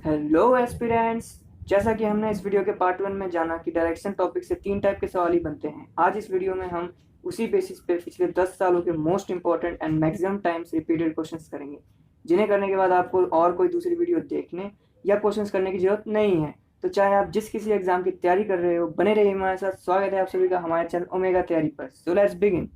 Hello aspirants. जैसा कि हमने इस वीडियो के पार्ट 1 में जाना कि डायरेक्शन टॉपिक से 3 टाइप के सवाल ही बनते हैं, आज इस वीडियो में हम उसी बेसिस पे पिछले 10 सालों के most important and maximum times repeated questions करेंगे, जिन्हें करने के बाद आपको और कोई दूसरी वीडियो देखने या क्वेश्चंस करने की जरूरत नहीं है। तो चाहे आप जिस किसी एग्जाम की तैयारी कर रहे हो, बने रहिए हमारे साथ। स्वागत है आप सभी का हमारे चैनल ओमेगा तैयारी पर। So let's begin.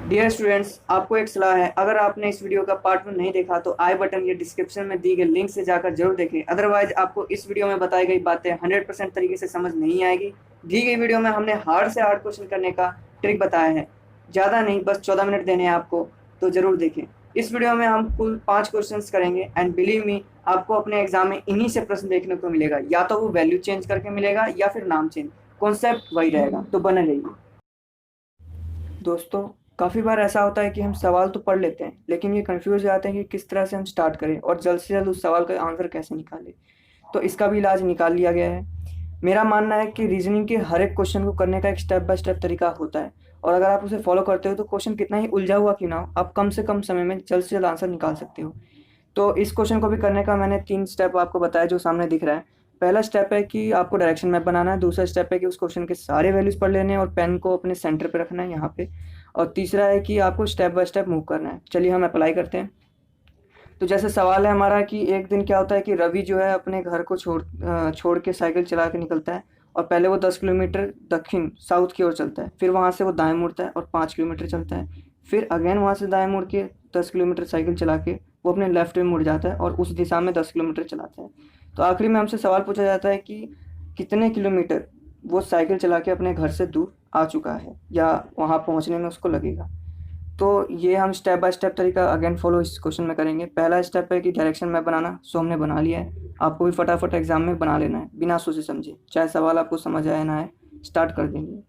Dear students, आपको एक सलाह है, अगर आपने इस वीडियो का पार्ट 1 नहीं देखा तो आई बटन या डिस्क्रिप्शन में दी गई लिंक से जाकर जरूर देखें। अदरवाइज आपको इस वीडियो में बताई गई बातें 100% तरीके से समझ नहीं आएगी। दी गई वीडियो में हमने हार्ड से हार्ड क्वेश्चन करने का ट्रिक बताया है, ज़्यादा नहीं, बस 14 मिनट देने हैं आपको, तो जरूर देखें। इस वीडियो में हम कुल 5 क्वेश्चन करेंगे एंड बिलीव मी, आपको अपने एग्जाम में इन्हीं से प्रश्न देखने को मिलेगा, या तो वो वैल्यू चेंज करके मिलेगा या फिर नाम चेंज, कॉन्सेप्ट वही रहेगा, तो बने रहिए। दोस्तों, काफ़ी बार ऐसा होता है कि हम सवाल तो पढ़ लेते हैं लेकिन ये कंफ्यूज हो जाते हैं कि किस तरह से हम स्टार्ट करें और जल्द से जल्द उस सवाल का आंसर कैसे निकालें। तो इसका भी इलाज निकाल लिया गया है। मेरा मानना है कि रीजनिंग के हर एक क्वेश्चन को करने का एक स्टेप बाय स्टेप तरीका होता है, और अगर आप उसे फॉलो करते हो तो क्वेश्चन कितना ही उलझा हुआ क्यों ना हो, आप कम से कम समय में जल्द से जल्द आंसर निकाल सकते हो। तो इस क्वेश्चन को भी करने का मैंने 3 स्टेप आपको बताया जो सामने दिख रहा है। पहला स्टेप है कि आपको डायरेक्शन मैप बनाना है, दूसरा स्टेप है कि उस क्वेश्चन के सारे वैल्यूज पढ़ लेने हैं और पेन को अपने सेंटर पे रखना है यहाँ पे, और तीसरा है कि आपको स्टेप बाय स्टेप मूव करना है। चलिए हम अप्लाई करते हैं। तो जैसे सवाल है हमारा कि एक दिन क्या होता है कि रवि जो है अपने घर को छोड़ के साइकिल चला के निकलता है, और पहले वो 10 किलोमीटर दक्षिण साउथ की ओर चलता है, फिर वहाँ से वो दाएं मुड़ता है और 5 किलोमीटर चलता है, फिर अगेन वहाँ से दाएं मुड़ के 10 किलोमीटर साइकिल चला के वो अपने लेफ्ट में मुड़ जाता है और उस दिशा में 10 किलोमीटर चलाता है। तो आखिरी में हमसे सवाल पूछा जाता है कि कितने किलोमीटर वो साइकिल चला के अपने घर से दूर आ चुका है या वहाँ पहुँचने में उसको लगेगा। तो ये हम स्टेप बाय स्टेप तरीका अगेन फॉलो इस क्वेश्चन में करेंगे। पहला स्टेप है कि डायरेक्शन मैप बनाना, सो हमने बना लिया है। आपको भी फटाफट एग्जाम में बना लेना है बिना सोचे समझे, चाहे सवाल आपको समझ आए ना आए, स्टार्ट कर देंगे।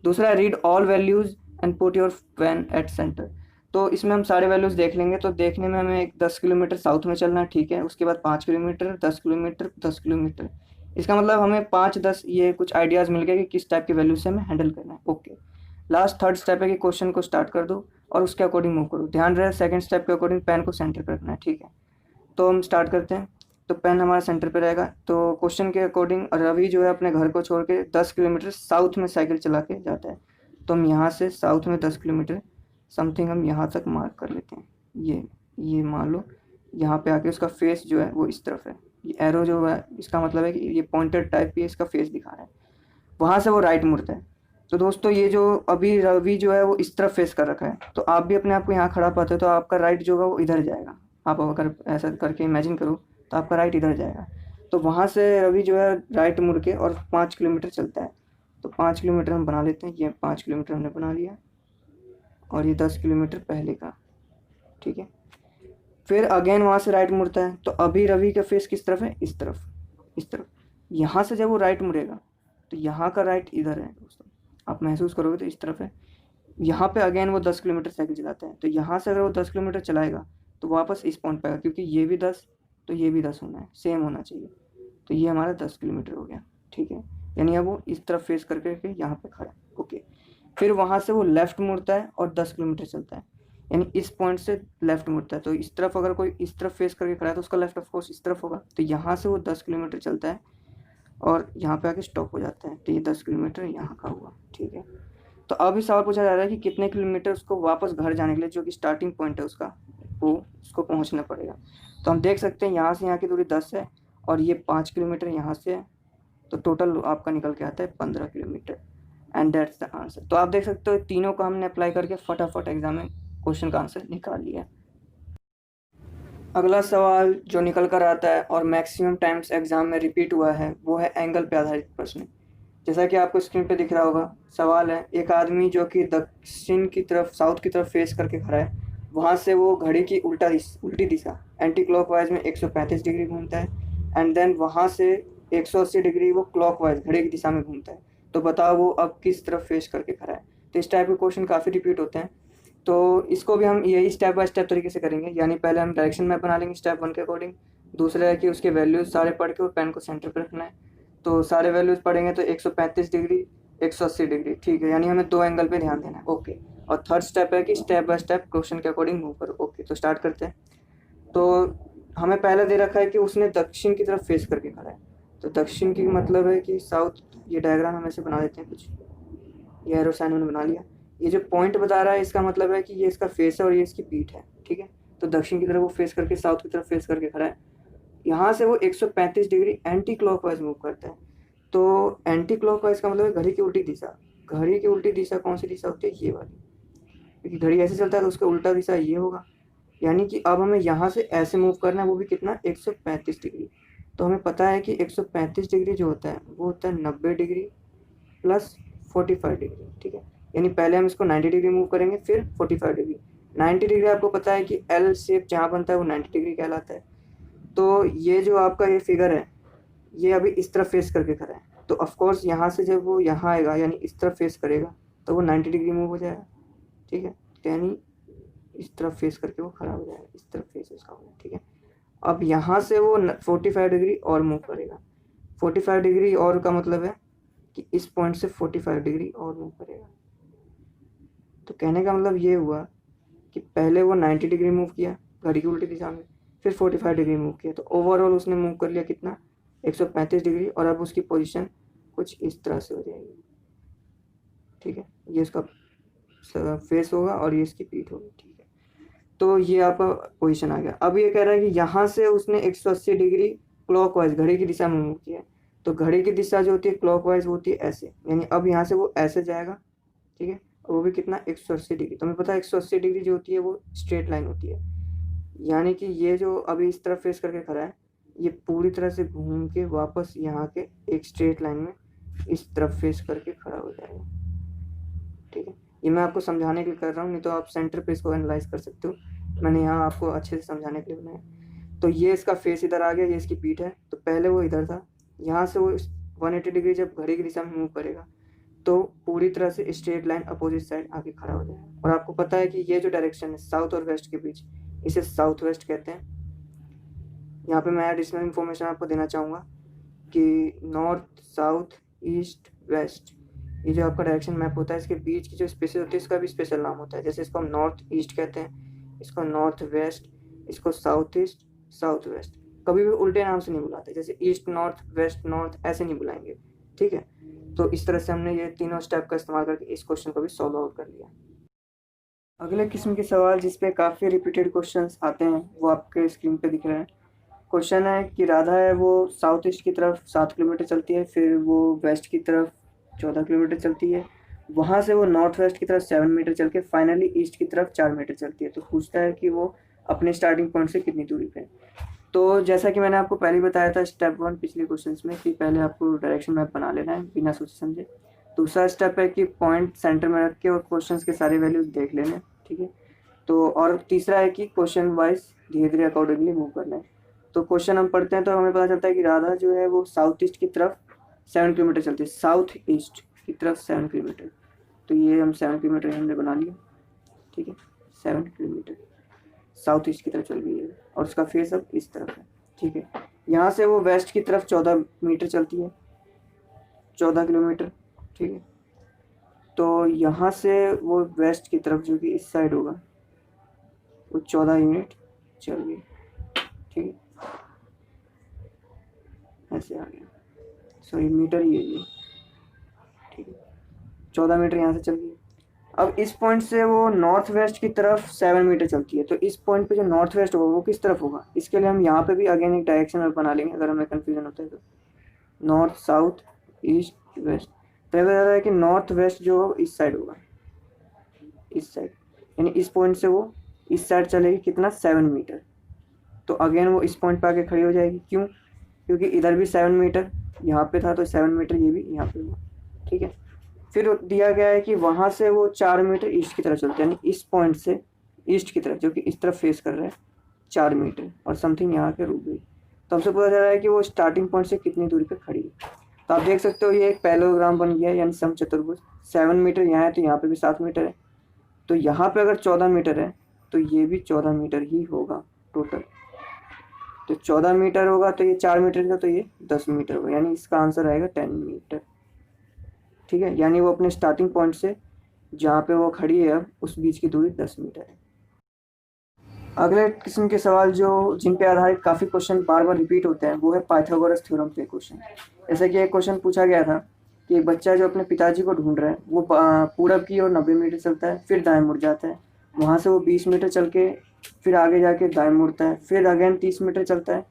दूसरा है read all values and put your pen at centre. तो इसमें हम सारे वैल्यूज देख लेंगे। तो देखने में हमें 10 किलोमीटर साउथ में चलना है, ठीक है। उसके बाद 5 किलोमीटर, 10 किलोमीटर, 10 किलोमीटर। इसका मतलब हमें 5, 10 ये कुछ आइडियाज़ मिल गए कि किस टाइप के वैल्यू से हमें हैंडल करना है। ओके, लास्ट थर्ड स्टेप है कि क्वेश्चन को स्टार्ट कर दो और उसके अकॉर्डिंग मूव करो। ध्यान रहे सेकंड स्टेप के अकॉर्डिंग पेन को सेंटर पे रखना है, ठीक है। तो हम स्टार्ट करते हैं। तो पेन हमारा सेंटर पे रहेगा। तो क्वेश्चन के अकॉर्डिंग रवि जो है अपने घर को छोड़ के 10 किलोमीटर साउथ में साइकिल चला के जाता है। तो हम यहाँ से साउथ में 10 किलोमीटर समथिंग हम यहाँ तक मार्क कर लेते हैं। ये मान लो यहाँ पे आके उसका फेस जो है वो इस तरफ है। ये एरो जो है इसका मतलब है कि ये पॉइंटेड टाइप की इसका फेस दिखा रहा है। वहाँ से वो राइट मुड़ता है। तो दोस्तों, ये जो अभी रवि जो है वो इस तरफ फेस कर रखा है, तो आप भी अपने आप को यहाँ खड़ा पाते हो तो आपका राइट जो होगा वो इधर जाएगा। आप अगर ऐसा करके इमेजिन करो तो आपका राइट इधर जाएगा। तो वहाँ से रवि जो है राइट मुड़ के और 5 किलोमीटर चलता है। तो 5 किलोमीटर हम बना लेते हैं। ये 5 किलोमीटर हमने बना लिया और ये 10 किलोमीटर पहले का, ठीक है। फिर अगेन वहाँ से राइट मुड़ता है। तो अभी रवि का फेस किस तरफ है? इस तरफ, इस तरफ। यहाँ से जब वो राइट मुड़ेगा तो यहाँ का राइट इधर है दोस्तों, आप महसूस करोगे तो इस तरफ है। यहाँ पे अगेन वो 10 किलोमीटर साइकिल चलाता है। तो यहाँ से अगर वो 10 किलोमीटर चलाएगा तो वापस इस पॉइंट पे आएगा, क्योंकि ये भी 10 तो ये भी 10 होना है, सेम होना चाहिए। तो ये हमारा 10 किलोमीटर हो गया, ठीक है। यानी अब वो इस तरफ फेस करके के यहाँ पे खड़ा है। ओके, फिर वहाँ से वो लेफ्ट मुड़ता है और 10 किलोमीटर चलता है, यानी इस पॉइंट से लेफ्ट मुड़ता है। तो इस तरफ अगर कोई इस तरफ फेस करके खड़ा है तो उसका लेफ्ट ऑफ कोर्स इस तरफ होगा। तो यहाँ से वो 10 किलोमीटर चलता है और यहाँ पे आके स्टॉप हो जाता है। तो ये 10 किलोमीटर यहाँ का हुआ, ठीक है। तो अब इस सवाल पूछा जा रहा है कि कितने किलोमीटर उसको वापस घर जाने के लिए, जो कि स्टार्टिंग पॉइंट है उसका, वो उसको पहुँचना पड़ेगा। तो हम देख सकते हैं यहाँ से यहाँ की दूरी 10 है और ये 5 किलोमीटर यहाँ से है। तो टोटल आपका निकल के आता है 15 kilometre, and that's the answer. तो आप देख सकते हो तीनों को हमने अप्लाई करके फटाफट एग्जाम में क्वेश्चन का आंसर निकाल लिया। अगला सवाल जो निकल कर आता है और मैक्सिमम टाइम्स एग्जाम में रिपीट हुआ है वो है एंगल पे आधारित प्रश्न। जैसा कि आपको स्क्रीन पे दिख रहा होगा, सवाल है एक आदमी जो कि दक्षिण की तरफ, साउथ की तरफ फेस करके खड़ा है, वहाँ से वो घड़ी की उल्टी दिशा एंटी क्लॉकवाइज में 135 डिग्री घूमता है, एंड देन वहाँ से 180 डिग्री वो क्लॉकवाइज घड़ी की दिशा में घूमता है। तो बताओ वो अब किस तरफ फेस करके खड़ा है। तो इस टाइप के क्वेश्चन काफ़ी रिपीट होते हैं। तो इसको भी हम यही स्टेप बाय स्टेप तरीके से करेंगे, यानी पहले हम डायरेक्शन मैप बना लेंगे स्टेप 1 के अकॉर्डिंग। दूसरा है कि उसके वैल्यूज़ सारे पढ़ के और पेन को सेंटर पर रखना है। तो सारे वैल्यूज़ पढ़ेंगे तो 135 डिग्री 180 डिग्री, ठीक है, यानी हमें दो एंगल पे ध्यान देना है। ओके, और थर्ड स्टेप है कि स्टेप बाय स्टेप क्वेश्चन के अकॉर्डिंग मूव करो। ओके, तो स्टार्ट करते हैं। तो हमें पहले दे रखा है कि उसने दक्षिण की तरफ फेस करके खड़ा है, तो दक्षिण की मतलब है कि साउथ। ये डायग्राम हम ऐसे बना देते हैं कुछ, ये एरो साइन हमने बना लिया। ये जो पॉइंट बता रहा है इसका मतलब है कि ये इसका फेस है और ये इसकी पीठ है, ठीक है। तो दक्षिण की तरफ वो फेस करके, साउथ की तरफ फेस करके खड़ा है। यहाँ से वो 135 डिग्री एंटी क्लॉकवाइज मूव करता है। तो एंटी क्लॉकवाइज का मतलब है घड़ी की उल्टी दिशा। घड़ी की उल्टी दिशा कौन सी दिशा होती है? ये वाली, क्योंकि घड़ी ऐसे चलता है तो उसका उल्टा दिशा ये होगा। यानी कि अब हमें यहाँ से ऐसे मूव करना है, वो भी कितना, 135 डिग्री। तो हमें पता है कि 135 डिग्री जो होता है वो होता है 90 डिग्री प्लस 45 डिग्री, ठीक है। यानी पहले हम इसको 90 डिग्री मूव करेंगे, फिर 45 डिग्री। 90 डिग्री आपको पता है कि एल शेप जहाँ बनता है वो 90 डिग्री कहलाता है। तो ये जो आपका ये फिगर है, ये अभी इस तरफ फेस करके खड़ा है, तो ऑफकोर्स यहाँ से जब वो यहाँ आएगा यानी इस तरफ फेस करेगा तो वो 90 डिग्री मूव हो जाएगा, ठीक है। तो यानी इस तरफ फेस करके वो खड़ा हो जाएगा, इस तरफ फेस उसका हो जाएगा, ठीक है। अब यहाँ से वो 45 डिग्री और मूव करेगा। 45 डिग्री और का मतलब है कि इस पॉइंट से 45 डिग्री और मूव करेगा। तो कहने का मतलब ये हुआ कि पहले वो 90 डिग्री मूव किया घड़ी की उल्टी दिशा में, फिर 45 डिग्री मूव किया, तो ओवरऑल उसने मूव कर लिया कितना, 135 डिग्री। और अब उसकी पोजीशन कुछ इस तरह से हो जाएगी, ठीक है। ये इसका फेस होगा और ये इसकी पीठ होगी, ठीक है। तो ये आपका पोजीशन आ गया। अब ये कह रहा है कि यहाँ से उसने 180 डिग्री क्लॉकवाइज घड़ी की दिशा में मूव किया है। तो घड़ी की दिशा जो होती है क्लॉकवाइज होती है ऐसे, यानी अब यहाँ से वो ऐसे जाएगा, ठीक है। और वो भी कितना, 180 डिग्री। तो हमें पता है 180 डिग्री जो होती है वो स्ट्रेट लाइन होती है। यानी कि ये जो अभी इस तरफ फेस करके खड़ा है, ये पूरी तरह से घूम के वापस यहाँ के एक स्ट्रेट लाइन में इस तरफ फेस करके खड़ा हो जाएगा, ठीक है। ये मैं आपको समझाने के लिए कर रहा हूँ, नहीं तो आप सेंटर पे इसको एनालाइज कर सकते हो। मैंने यहाँ आपको अच्छे से समझाने के लिए बनाया। तो ये इसका फेस इधर आ गया, ये इसकी पीठ है। तो पहले वो इधर था, यहाँ से वो 180 डिग्री जब घड़ी की दिशा में मूव करेगा तो पूरी तरह से स्ट्रेट लाइन अपोजिट साइड आके खड़ा हो जाएगा। और आपको पता है कि ये जो डायरेक्शन है साउथ और वेस्ट के बीच, इसे साउथ वेस्ट कहते हैं। यहाँ पे मैं एडिशनल इन्फॉर्मेशन आपको देना चाहूँगा कि नॉर्थ, साउथ, ईस्ट, वेस्ट, ये जो आपका डायरेक्शन मैप होता है इसके बीच की जो स्पेसेस होती है इसका भी स्पेशल नाम होता है। जैसे इसको हम नॉर्थ ईस्ट कहते हैं, इसको नॉर्थ वेस्ट, इसको साउथ ईस्ट, साउथ वेस्ट। कभी भी उल्टे नाम से नहीं बुलाते, जैसे ईस्ट नॉर्थ, वेस्ट नॉर्थ, ऐसे नहीं बुलाएंगे, ठीक है। तो इस तरह से हमने ये तीनों स्टेप का इस्तेमाल करके इस क्वेश्चन को भी सॉल्व आउट कर लिया। अगले किस्म के सवाल जिसपे काफ़ी रिपीटेड क्वेश्चंस आते हैं वो आपके स्क्रीन पे दिख रहे हैं। क्वेश्चन है कि राधा है वो साउथ ईस्ट की तरफ 7 किलोमीटर चलती है, फिर वो वेस्ट की तरफ 14 किलोमीटर चलती है, वहाँ से वो नॉर्थ वेस्ट की तरफ 7 मीटर चल के फाइनली ईस्ट की तरफ 4 मीटर चलती है। तो पूछता है कि वो अपने स्टार्टिंग पॉइंट से कितनी दूरी पे है। तो जैसा कि मैंने आपको पहले बताया था स्टेप 1 पिछले क्वेश्चंस में, कि पहले आपको डायरेक्शन मैप बना लेना है बिना सोचे समझे। दूसरा स्टेप है कि पॉइंट सेंटर में रख के और क्वेश्चंस के सारे वैल्यूज देख लेने, ठीक है। तो और तीसरा है कि क्वेश्चन वाइज धीरे धीरे अकॉर्डिंगली मूव करना है। तो क्वेश्चन हम पढ़ते हैं तो हमें पता चलता है कि राधा जो है वो साउथ ईस्ट की तरफ 7 किलोमीटर चलती है, साउथ ईस्ट की तरफ 7 किलोमीटर। तो ये हम 7 किलोमीटर हमने बना लिया, ठीक है। 7 किलोमीटर साउथ ईस्ट की तरफ चल गई है और उसका फेस अब इस तरफ है, ठीक है। यहाँ से वो वेस्ट की तरफ 14 मीटर चलती है, 14 किलोमीटर, ठीक है। तो यहाँ से वो वेस्ट की तरफ जो कि इस साइड होगा वो 14 यूनिट चल गई, ठीक है। ऐसे आ गया, सॉरी मीटर ही है ये, ठीक है। 14 मीटर यहाँ से चल गई। अब इस पॉइंट से वो नॉर्थ वेस्ट की तरफ 7 मीटर चलती है। तो इस पॉइंट पे जो नॉर्थ वेस्ट होगा वो किस तरफ होगा, इसके लिए हम यहाँ पे भी अगेन एक डायरेक्शन बना लेंगे अगर हमें कन्फ्यूजन होता है तो। North, south, east, west. तो बता रहा है कि नॉर्थ वेस्ट जो इस साइड होगा, इस साइड, यानी इस पॉइंट से वो इस साइड चलेगी कितना, 7 मीटर। तो अगेन वो इस पॉइंट पे आके खड़ी हो जाएगी, क्यों, क्योंकि इधर भी 7 मीटर यहाँ पे था तो 7 मीटर ये भी यहाँ पे हुआ, ठीक है। फिर दिया गया है कि वहाँ से वो 4 मीटर ईस्ट की तरफ चलते हैं, यानी इस पॉइंट से ईस्ट की तरफ जो कि इस तरफ फेस कर रहा है 4 मीटर और समथिंग यहाँ के रुक गई। तो हमसे पता चल रहा है कि वो स्टार्टिंग पॉइंट से कितनी दूरी पे खड़ी है। तो आप देख सकते हो ये एक पैरेललोग्राम बन गया है, यानी समचतुर्भुज। 7 मीटर यहाँ है तो यहाँ पे भी 7 मीटर है। तो यहाँ पे अगर 14 मीटर है तो ये भी 14 मीटर ही होगा टोटल। तो 14 मीटर होगा तो ये 4 मीटर का, तो ये 10 मीटर होगा, यानी इसका आंसर आएगा 10 मीटर। ठीक है, यानी वो अपने स्टार्टिंग पॉइंट से जहाँ पे वो खड़ी है अब उस बीच की दूरी 10 मीटर है। अगले किस्म के सवाल जो जिन पे आधारित काफ़ी क्वेश्चन बार बार रिपीट होते हैं वो है पाइथागोरस थ्योरम पे क्वेश्चन। जैसे कि एक क्वेश्चन पूछा गया था कि एक बच्चा जो अपने पिताजी को ढूंढ रहा है वो पूरब की ओर 90 मीटर चलता है, फिर दाएं मुड़ जाता है, वहाँ से वो 20 मीटर चल के फिर आगे जाके दाएं मुड़ता है, फिर अगेन 30 मीटर चलता है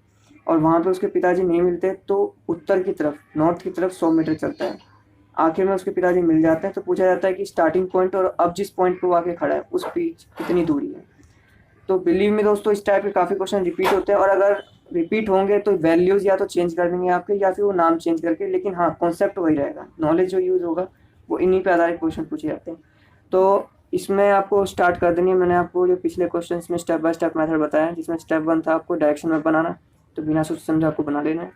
और वहाँ पे उसके पिताजी नहीं मिलते तो उत्तर की तरफ, नॉर्थ की तरफ 100 मीटर चलता है। आखिर में उसके पिताजी मिल जाते हैं तो पूछा जाता है कि स्टार्टिंग पॉइंट और अब जिस पॉइंट पे वो आके खड़ा है उस बीच कितनी दूरी है। तो बिलीव में दोस्तों इस टाइप के काफ़ी क्वेश्चन रिपीट होते हैं और अगर रिपीट होंगे तो वैल्यूज़ या तो चेंज कर देंगे आपके या फिर वो नाम चेंज करके, लेकिन हाँ कॉन्सेप्ट वही रहेगा, नॉलेज जो यूज़ होगा वो इन्हीं पे आधारित क्वेश्चन पूछे जाते हैं। तो इसमें आपको स्टार्ट कर देनी है। मैंने आपको जो पिछले क्वेश्चन में स्टेप बाय स्टेप मेथड बताया जिसमें स्टेप 1 था आपको डायरेक्शन मैप बनाना, तो बिना सोच समझे आपको बना लेना है।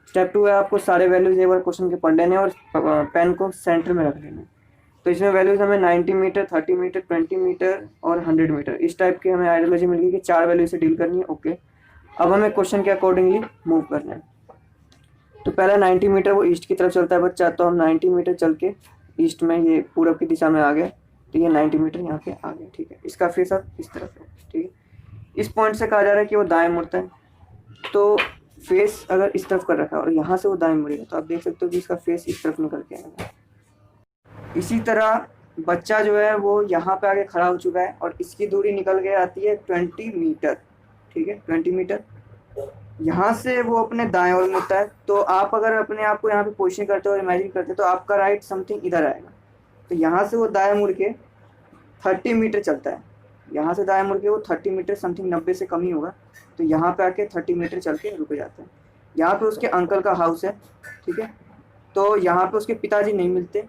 स्टेप 2 है आपको सारे वैल्यूज एक बार क्वेश्चन के पढ़ लेने और पेन को सेंटर में रख लेना है। तो इसमें वैल्यूज हमें 90 मीटर, 30 मीटर, 20 मीटर और 100 मीटर इस टाइप की हमें आइडियोलॉजी मिल गई कि 4 वैल्यू से डील करनी है। ओके, अब हमें क्वेश्चन के अकॉर्डिंगली मूव करना है। तो पहला 90 मीटर वो ईस्ट की तरफ चलता है बच्चा, तो हम 90 मीटर चल के ईस्ट में ये पूरब की दिशा में आ गए, तो ये 90 मीटर यहाँ पे आ गया। ठीक है, इसका फेस अब इस तरफ है। ठीक है, इस पॉइंट से कहा जा रहा है कि वो दाएं मुड़ता है, तो फेस अगर इस तरफ कर रखा है और यहाँ से वो दाएं मुड़ेगा तो आप देख सकते हो कि इसका फेस इस तरफ निकल के आएगा। इसी तरह बच्चा जो है वो यहाँ पे आके खड़ा हो चुका है और इसकी दूरी निकल के आती है 20 मीटर। ठीक है, 20 मीटर यहाँ से वो अपने दाएं ओर मुड़ता है। तो आप अगर अपने आप को यहाँ पे पोजिशन करते हो और इमेजिन करते हो तो आपका राइट समथिंग इधर आएगा। तो यहाँ से वो दाएं मुड़ के 30 मीटर चलता है, यहाँ से दाएं मुड़ के वो 30 मीटर समथिंग 90 से कम ही होगा, तो यहाँ पे आके 30 मीटर चल के रुक जाता है। यहाँ पे उसके अंकल का हाउस है। ठीक है, तो यहाँ पे उसके पिताजी नहीं मिलते,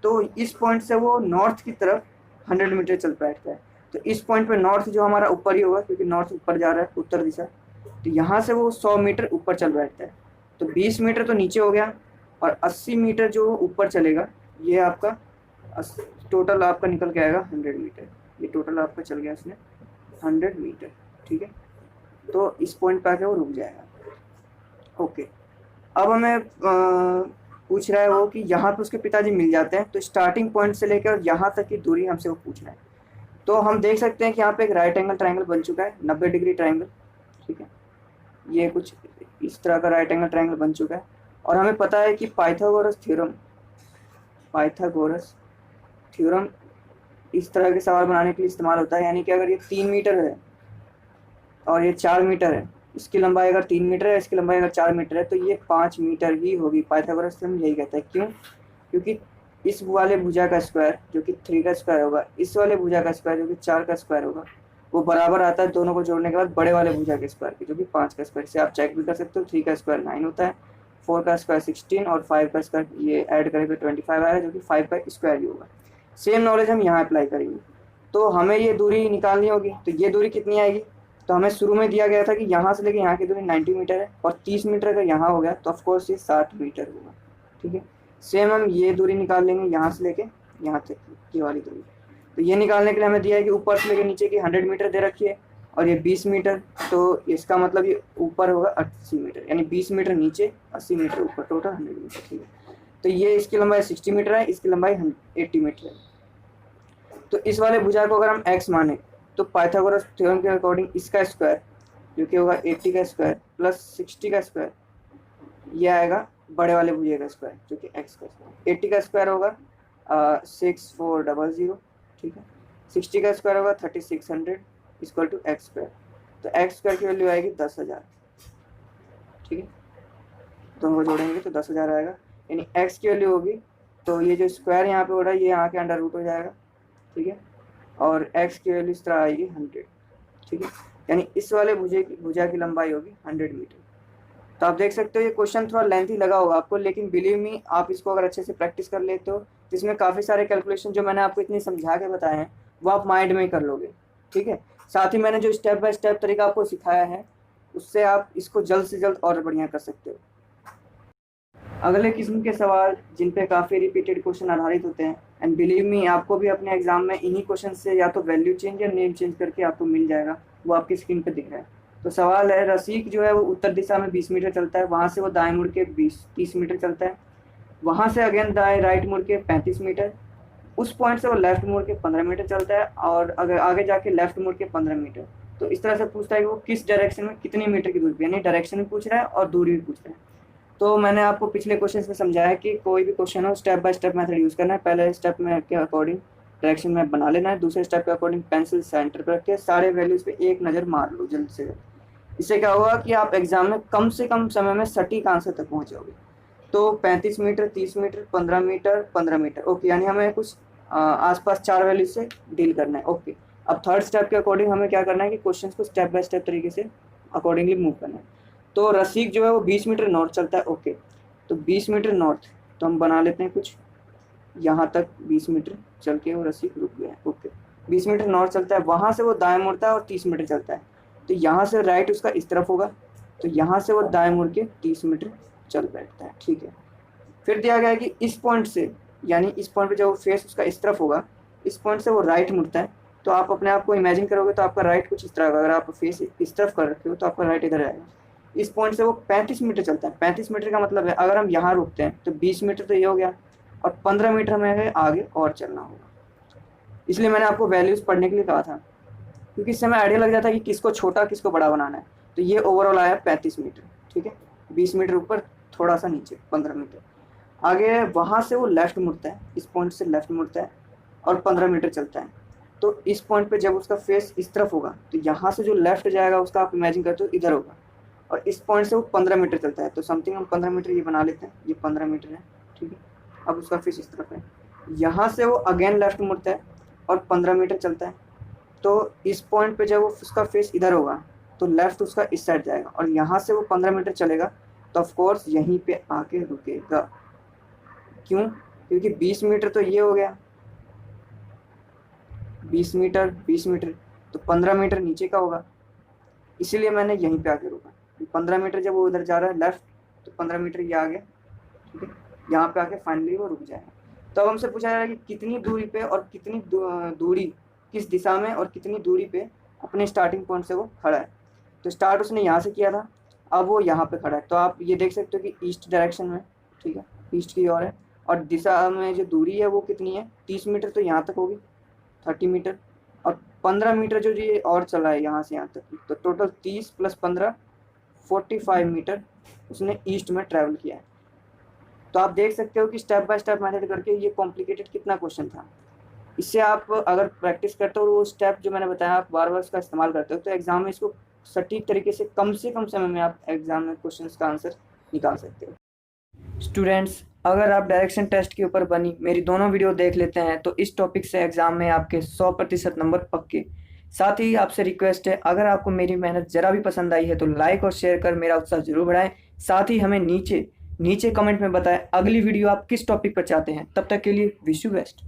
तो इस पॉइंट से वो नॉर्थ की तरफ 100 मीटर चल बैठता है। तो इस पॉइंट पे नॉर्थ जो हमारा ऊपर ही होगा क्योंकि नॉर्थ ऊपर जा रहा है, उत्तर दिशा, तो यहाँ से वो 100 मीटर ऊपर चल बैठता है। तो 20 मीटर तो नीचे हो गया और 80 मीटर जो ऊपर चलेगा, ये आपका टोटल आपका निकल के आएगा 100 मीटर। ये टोटल आपका चल गया इसमें 100 मीटर। ठीक है, तो इस पॉइंट पे आके वो रुक जाएगा। ओके, अब हमें पूछ रहा है वो कि यहाँ पे उसके पिताजी मिल जाते हैं, तो स्टार्टिंग पॉइंट से लेकर और यहाँ तक की दूरी हमसे वो पूछ रहा है। तो हम देख सकते हैं कि यहाँ पे एक राइट एंगल ट्रायंगल बन चुका है, 90 डिग्री ट्रायंगल। ठीक है, ये कुछ इस तरह का राइट एंगल ट्रायंगल बन चुका है और हमें पता है कि पाइथागोरस थ्योरम इस तरह के सवाल बनाने के लिए इस्तेमाल होता है। यानी कि अगर ये 3 मीटर है और ये 4 मीटर है, इसकी लंबाई अगर 3 मीटर है, इसकी लंबाई अगर 4 मीटर है, तो ये 5 मीटर ही होगी। पाइथागोरस थ्योरम यही कहता है। क्यों? क्योंकि इस वाले भुजा का स्क्वायर जो कि 3 का स्क्वायर होगा, इस वाले भुजा का स्क्वायर जो कि 4 का स्क्वायर होगा, वो बराबर आता है दोनों को जोड़ने के बाद बड़े वाले भुजा के स्क्वायर की जो कि 5 का स्क्वायर। इसे आप चेक भी कर सकते हो। 3 का स्क्वायर 9 होता है, 4 का स्क्वायर 16 और 5 का स्क्वायर ये ऐड करेंगे 25 आएगा जो कि 5 का स्क्वायर ही होगा। सेम नॉलेज हम यहाँ अप्लाई करेंगे। तो हमें ये दूरी निकालनी होगी। तो ये दूरी कितनी आएगी? तो हमें शुरू में दिया गया था कि यहाँ से लेके यहाँ की दूरी 90 मीटर है और 30 मीटर अगर यहाँ हो गया तो ऑफकोर्स ये 60 मीटर होगा। ठीक है, सेम हम ये दूरी निकाल लेंगे यहाँ से लेके यहाँ तक की वाली दूरी। तो ये निकालने के लिए हमें दिया है कि ऊपर से लेके नीचे की 100 मीटर दे रखी है और ये 20 मीटर, तो इसका मतलब ये ऊपर होगा 80 मीटर, यानी 20 मीटर नीचे 80 मीटर ऊपर, टोटल 100 मीटर। ठीक है, तो ये इसकी लंबाई 60 मीटर है, इसकी लंबाई 80 मीटर है। तो इस वाले भुजा को अगर हम x माने तो पाइथागोरस थ्योरम के अकॉर्डिंग इसका स्क्वायर जो कि होगा 80 का स्क्वायर प्लस 60 का स्क्वायर, ये आएगा बड़े वाले भुजे का स्क्वायर जो कि x का स्क्वायर। 80 का स्क्वायर होगा 6400। ठीक है, 60 का स्क्वायर होगा 3600 इक्वल टू एक्स स्क्वायर। तो एक्स स्क्वायर की वैल्यू आएगी 10,000। ठीक है, दोनों को जोड़ेंगे तो 10,000 आएगा, यानी x की वैल्यू होगी, तो ये जो स्क्वायर यहाँ पे हो रहा है ये यहाँ के अंडर रूट हो जाएगा। ठीक है, और x की वैल्यू इस तरह आएगी 100। ठीक है, यानी इस वाले भुजा की लंबाई होगी 100 मीटर। तो आप देख सकते हो ये क्वेश्चन थोड़ा लेंथी लगा होगा आपको, लेकिन बिलीव मी आप इसको अगर अच्छे से प्रैक्टिस कर लेते हो तो इसमें काफ़ी सारे कैलकुलेशन जो मैंने आपको इतनी समझा के बताए हैं वो आप माइंड में ही कर लोगे। ठीक है, साथ ही मैंने जो स्टेप बाय स्टेप तरीका आपको सिखाया है उससे आप इसको जल्द से जल्द और बढ़िया कर सकते हो। अगले किस्म के सवाल जिन पे काफ़ी रिपीटेड क्वेश्चन आधारित होते हैं, एंड बिलीव मी आपको भी अपने एग्जाम में इन्हीं क्वेश्चन से या तो वैल्यू चेंज या नेम चेंज करके आपको मिल जाएगा, वो आपकी स्क्रीन पे दिख रहा है। तो सवाल है, रसिक जो है वो उत्तर दिशा में 20 मीटर चलता है, वहाँ से वो दाएं मुड़ के 30 मीटर चलता है। वहाँ से अगेन दाएं राइट मुड़ के 35 मीटर, उस पॉइंट से वो लेफ्ट मुड़ के 15 मीटर चलता है, और अगर आगे जाके लेफ्ट मुड़ के 15 मीटर। तो इस तरह से पूछता है कि वो किस डायरेक्शन में कितनी मीटर की दूरी पे, यानी डायरेक्शन भी पूछ रहा है और दूरी भी पूछ रहा है। तो मैंने आपको पिछले क्वेश्चन में समझाया कि कोई भी क्वेश्चन हो step by step method use करना है। पहले स्टेप में के अकॉर्डिंग डायरेक्शन मैप बना लेना है, दूसरे स्टेप के अकॉर्डिंग पेंसिल सेंटर पर रख के सारे वैल्यूज पे एक नज़र मार लो जल्द से जल्द। इससे क्या होगा कि आप एग्जाम में कम से कम समय में सटीक आंसर तक पहुँच जाओगे। तो 35 meter, 30 meter, 15 meter, 15 meter, okay, यानी हमें कुछ आसपास 4 वैल्यूज से डील करना है। ओके, अब थर्ड स्टेप के अकॉर्डिंग हमें क्या करना है कि क्वेश्चन को स्टेप बाय स्टेप तरीके से अकॉर्डिंगली मूव करना है। तो रसिक जो है वो 20 मीटर नॉर्थ चलता है। ओके, तो 20 मीटर नॉर्थ, तो हम बना लेते हैं कुछ यहाँ तक 20 मीटर चल के वो रसिक रुक गया है। ओके, 20 मीटर नॉर्थ चलता है, वहाँ से वो दाएं मुड़ता है और 30 मीटर चलता है। तो यहाँ से राइट उसका इस तरफ होगा, तो यहाँ से वो दाएं मुड़ के 30 मीटर चल बैठता है। ठीक है, फिर दिया गया है कि इस पॉइंट से, यानी इस पॉइंट पे जब फेस उसका इस तरफ होगा, इस पॉइंट से वो राइट मुड़ता है। तो आप अपने आप को इमेजिन करोगे तो आपका राइट कुछ इस तरह होगा। अगर आप फेस इस तरफ कर रखे हो तो आपका राइट इधर आएगा। इस पॉइंट से वो 35 मीटर चलता है। 35 मीटर का मतलब है अगर हम यहाँ रुकते हैं तो 20 मीटर तो ये हो गया, और 15 मीटर हमें आगे और चलना होगा। इसलिए मैंने आपको वैल्यूज़ पढ़ने के लिए कहा था, क्योंकि इससे हमें आइडिया लग जाता है कि किसको छोटा किसको बड़ा बनाना है। तो ये ओवरऑल आया 35 मीटर। ठीक है, 20 मीटर ऊपर, थोड़ा सा नीचे 15 मीटर आगे। वहाँ से वो लेफ्ट मुड़ता है, इस पॉइंट से लेफ्ट मुड़ता है और 15 मीटर चलता है। तो इस पॉइंट पे जब उसका फेस इस तरफ होगा तो यहाँ से जो लेफ्ट जाएगा उसका आप इमेजिन करते हो इधर होगा, और इस पॉइंट से वो 15 मीटर चलता है। तो समथिंग हम 15 मीटर ये बना लेते हैं, ये 15 मीटर है। ठीक है, अब उसका फेस इस तरफ है, यहाँ से वो अगेन लेफ्ट मुड़ता है और 15 मीटर चलता है। तो इस पॉइंट पे जब वो उसका फेस इधर होगा तो लेफ्ट उसका इस साइड जाएगा, और यहाँ से वो 15 मीटर चलेगा तो ऑफकोर्स यहीं पे आके रुकेगा। क्यों? क्योंकि 20 मीटर तो ये हो गया, 20 मीटर 20 मीटर, तो 15 मीटर नीचे का होगा, इसीलिए मैंने यहीं पे आके रुका। 15 मीटर जब वो उधर जा रहा है लेफ्ट, तो 15 मीटर ये आ गया। ठीक है, यहाँ पे आके फाइनली वो रुक जाएगा। तो अब हमसे पूछा जा रहा है कि कितनी दूरी पे और कितनी दूरी किस दिशा में और कितनी दूरी पे अपने स्टार्टिंग पॉइंट से वो खड़ा है। तो स्टार्ट उसने यहाँ से किया था, अब वो यहाँ पे खड़ा है। तो आप ये देख सकते हो कि ईस्ट डायरेक्शन में, ठीक है, ईस्ट की ओर है, और दिशा में जो दूरी है वो कितनी है, 30 मीटर तो यहाँ तक होगी, 30 मीटर, और 15 मीटर जो ये और चला है यहाँ से यहाँ तक, तो टोटल 30 + 15 45 मीटर उसने ईस्ट में ट्रैवल किया है। तो आप देख सकते हो कि स्टेप बाय स्टेप मेथड करके ये कॉम्प्लिकेटेड कितना क्वेश्चन था। इससे आप अगर प्रैक्टिस करते हो और वो स्टेप जो मैंने बताया आप बार बार उसका इस्तेमाल करते हो तो एग्जाम में इसको सटीक तरीके से कम समय में आप एग्जाम में क्वेश्चंस का आंसर निकाल सकते हो। स्टूडेंट्स, अगर आप डायरेक्शन टेस्ट के ऊपर बनी मेरी दोनों वीडियो देख लेते हैं तो इस टॉपिक से एग्जाम में आपके 100% नंबर पक्के। साथ ही आपसे रिक्वेस्ट है, अगर आपको मेरी मेहनत ज़रा भी पसंद आई है तो लाइक और शेयर कर मेरा उत्साह जरूर बढ़ाएं। साथ ही हमें नीचे कमेंट में बताएं अगली वीडियो आप किस टॉपिक पर चाहते हैं। तब तक के लिए विश यू बेस्ट।